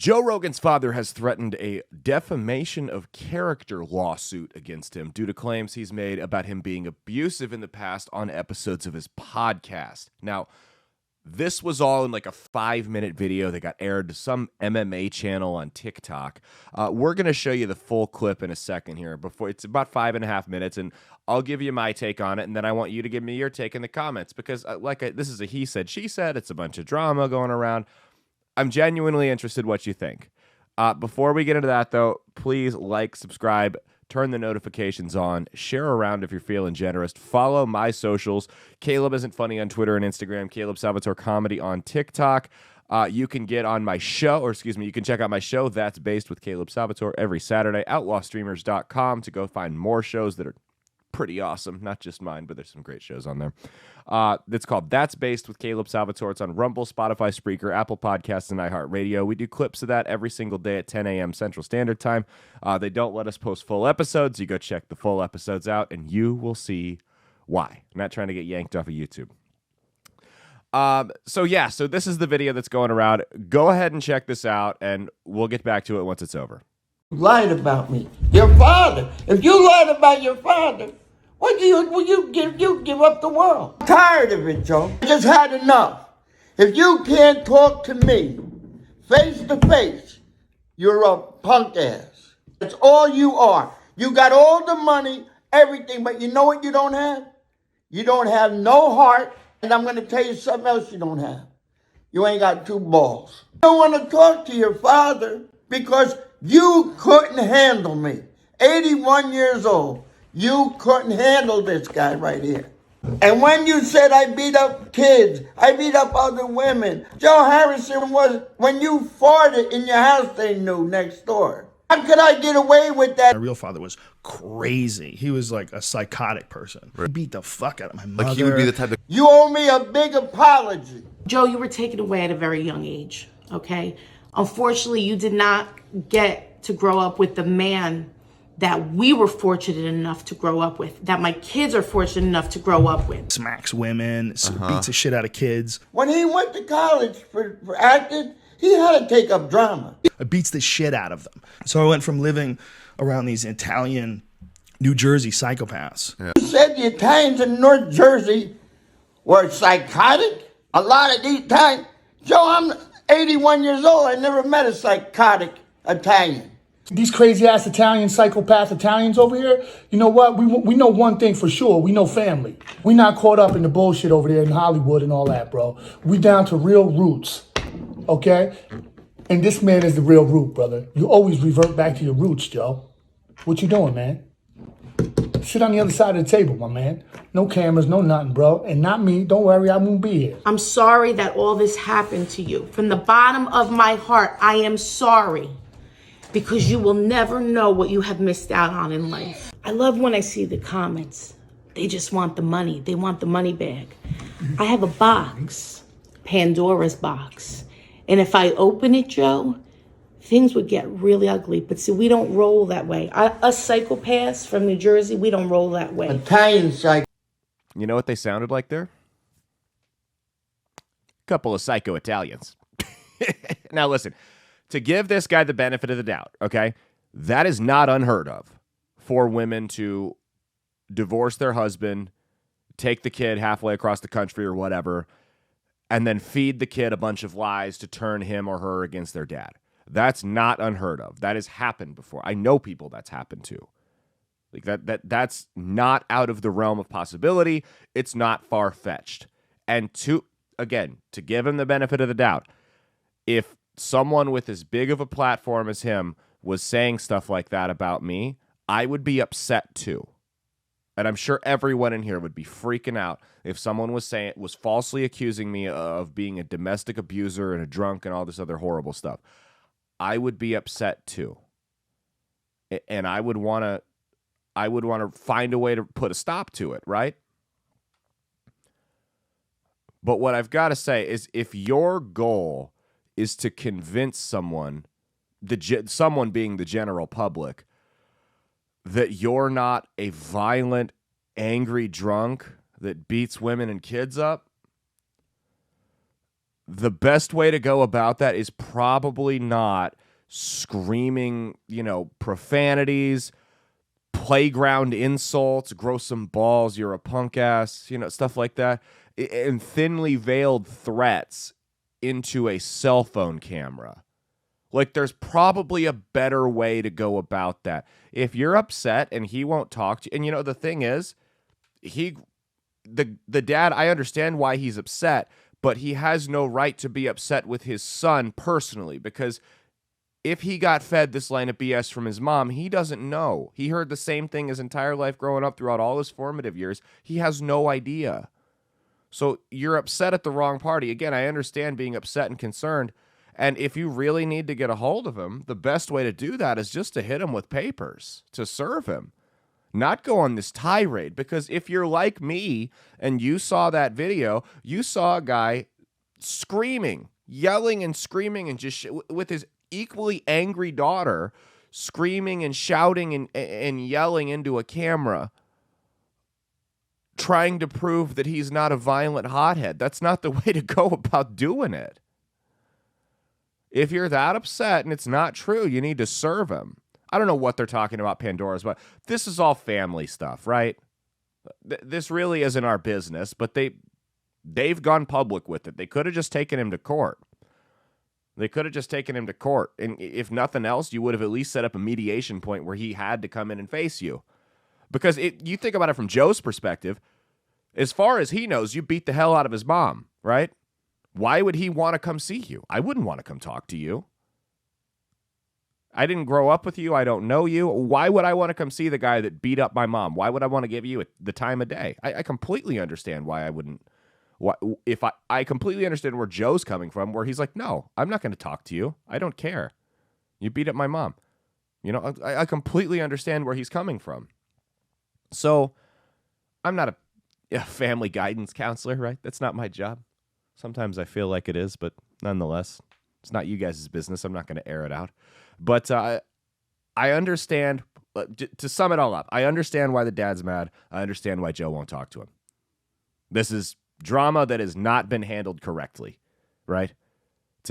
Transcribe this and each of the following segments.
Joe Rogan's father has threatened a defamation of character lawsuit against him due to claims he's made about him being abusive in the past on episodes of his podcast. Now, this was all in like a 5-minute video that got aired to some MMA channel on TikTok. We're going to show you the full clip in a second here. It's about 5.5 minutes, and I'll give you my take on it, and then I want you to give me your take in the comments because this is a he said, she said. It's a bunch of drama going around. I'm genuinely interested what you think. Before we get into that, though, please like, subscribe, turn the notifications on, share around if you're feeling generous, follow my socials. Caleb Isn't Funny on Twitter and Instagram, Caleb Salvatore Comedy on TikTok. You can get on my show, you can check out my show, That's Based with Caleb Salvatore, every Saturday, outlawstreamers.com to go find more shows that are pretty awesome. Not just mine, but there's some great shows on there. It's called That's Based with Caleb Salvatore. It's on Rumble, Spotify, Spreaker, Apple Podcasts, and iHeartRadio. We do clips of that every single day at 10 a.m. Central Standard Time. They don't let us post full episodes. You go check the full episodes out, and you will see why. I'm not trying to get yanked off of YouTube. So this is the video that's going around. Go ahead and check this out, and we'll get back to it once it's over. You lied about me. Your father. If you lied about your father, what do you give up the world? I'm tired of it, Joe. I just had enough. If you can't talk to me face to face, you're a punk ass. That's all you are. You got all the money, everything, but you know what you don't have? You don't have no heart, and I'm going to tell you something else you don't have. You ain't got 2 balls. You don't want to talk to your father because you couldn't handle me. 81 years old. You couldn't handle this guy right here. And when you said I beat up kids, I beat up other women, Joe Harrison was, when you farted in your house, they knew next door. How could I get away with that? My real father was crazy. He was like a psychotic person. He beat the fuck out of my mother. Like he would be the type of... You owe me a big apology. Joe, you were taken away at a very young age, okay? Unfortunately, you did not get to grow up with the man that we were fortunate enough to grow up with, that my kids are fortunate enough to grow up with. Smacks women, beats the shit out of kids. When he went to college for acting, he had to take up drama. Beats the shit out of them. So I went from living around these Italian, New Jersey psychopaths. Yeah. You said the Italians in North Jersey were psychotic? A lot of the Italians. Joe, I'm 81 years old. I never met a psychotic Italian. These crazy-ass Italian, psychopath Italians over here, you know what? We know one thing for sure. We know family. We not caught up in the bullshit over there in Hollywood and all that, bro. We down to real roots, okay? And this man is the real root, brother. You always revert back to your roots, Joe. What you doing, man? Sit on the other side of the table, my man. No cameras, no nothing, bro. And not me. Don't worry, I won't be here. I'm sorry that all this happened to you. From the bottom of my heart, I am sorry. Because you will never know what you have missed out on in life. I love when I see the comments. They just want the money. They want the money bag. I have a box, Pandora's box. And if I open it, Joe, things would get really ugly. But see, we don't roll that way. Us psychopaths from New Jersey, we don't roll that way. Italian psycho. You know what they sounded like there? A couple of psycho Italians. Now listen. To give this guy the benefit of the doubt, okay, that is not unheard of for women to divorce their husband, take the kid halfway across the country or whatever, and then feed the kid a bunch of lies to turn him or her against their dad. That's not unheard of. That has happened before. I know people that's happened to. Like that's not out of the realm of possibility. It's not far-fetched. And to give him the benefit of the doubt, if someone with as big of a platform as him was saying stuff like that about me, I would be upset too. And I'm sure everyone in here would be freaking out if someone was falsely accusing me of being a domestic abuser and a drunk and all this other horrible stuff. I would be upset too. And I would want to find a way to put a stop to it, right? But what I've got to say is if your goal is to convince someone, someone being the general public, that you're not a violent, angry drunk that beats women and kids up, the best way to go about that is probably not screaming, profanities, playground insults, grow some balls, you're a punk ass, stuff like that, and thinly veiled threats into a cell phone camera. Like, there's probably a better way to go about that. If you're upset and he won't talk to you, and the thing is, the dad, I understand why he's upset, but he has no right to be upset with his son personally, because if he got fed this line of BS from his mom, he doesn't know. He heard the same thing his entire life growing up throughout all his formative years. He has no idea. So you're upset at the wrong party. Again, I understand being upset and concerned. And if you really need to get a hold of him, the best way to do that is just to hit him with papers, to serve him. Not go on this tirade, because if you're like me and you saw that video, you saw a guy screaming, yelling and screaming, and just with his equally angry daughter screaming and shouting and yelling into a camera, trying to prove that he's not a violent hothead. That's not the way to go about doing it. If you're that upset and it's not true, you need to serve him. I don't know what they're talking about, Pandora's, but this is all family stuff, right? This really isn't our business, but they've gone public with it. They could have just taken him to court. And if nothing else, you would have at least set up a mediation point where he had to come in and face you. Because you think about it from Joe's perspective, as far as he knows, you beat the hell out of his mom, right? Why would he want to come see you? I wouldn't want to come talk to you. I didn't grow up with you. I don't know you. Why would I want to come see the guy that beat up my mom? Why would I want to give you the time of day? I completely understand why I wouldn't. I completely understand where Joe's coming from, where he's like, no, I'm not going to talk to you. I don't care. You beat up my mom. I completely understand where he's coming from. So I'm not a family guidance counselor, right? That's not my job. Sometimes I feel like it is, but nonetheless, it's not you guys' business. I'm not going to air it out. But I understand, to sum it all up, I understand why the dad's mad. I understand why Joe won't talk to him. This is drama that has not been handled correctly, right?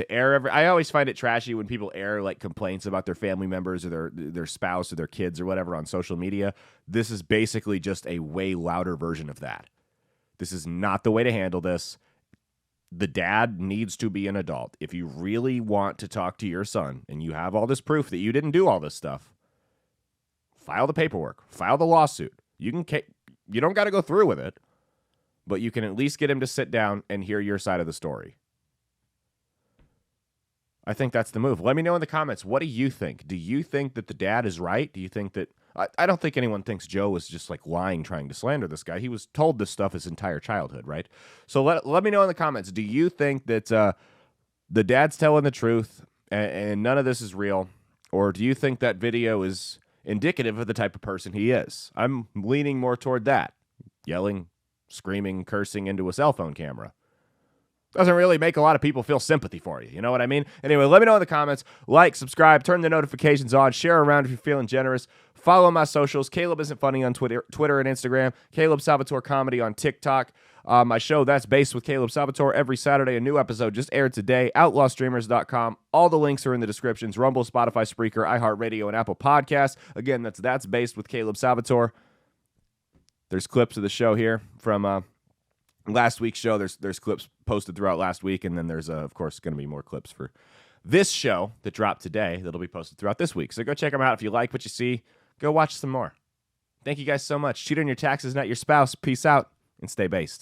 I always find it trashy when people air like complaints about their family members or their spouse or their kids or whatever on social media. This is basically just a way louder version of that. This is not the way to handle this. The dad needs to be an adult. If you really want to talk to your son and you have all this proof that you didn't do all this stuff, file the paperwork, file the lawsuit. You don't got to go through with it, but you can at least get him to sit down and hear your side of the story. I think that's the move. Let me know in the comments. What do you think? Do you think that the dad is right? Do you think that... I don't think anyone thinks Joe was just like lying, trying to slander this guy. He was told this stuff his entire childhood, right? So let me know in the comments. Do you think that the dad's telling the truth and none of this is real? Or do you think that video is indicative of the type of person he is? I'm leaning more toward that. Yelling, screaming, cursing into a cell phone camera. Doesn't really make a lot of people feel sympathy for you. You know what I mean? Anyway, let me know in the comments. Like, subscribe, turn the notifications on, share around if you're feeling generous. Follow my socials. Caleb Isn't Funny on Twitter and Instagram. Caleb Salvatore Comedy on TikTok. My show, That's Based with Caleb Salvatore, every Saturday. A new episode just aired today. OutlawStreamers.com. All the links are in the descriptions. Rumble, Spotify, Spreaker, iHeartRadio, and Apple Podcasts. Again, That's Based with Caleb Salvatore. There's clips of the show here from... last week's show. There's clips posted throughout last week, and then there's of course going to be more clips for this show that dropped today that'll be posted throughout this week. So go check them out. If you like what you see, go watch some more. Thank you guys so much. Cheat on your taxes, not your spouse. Peace out and stay based.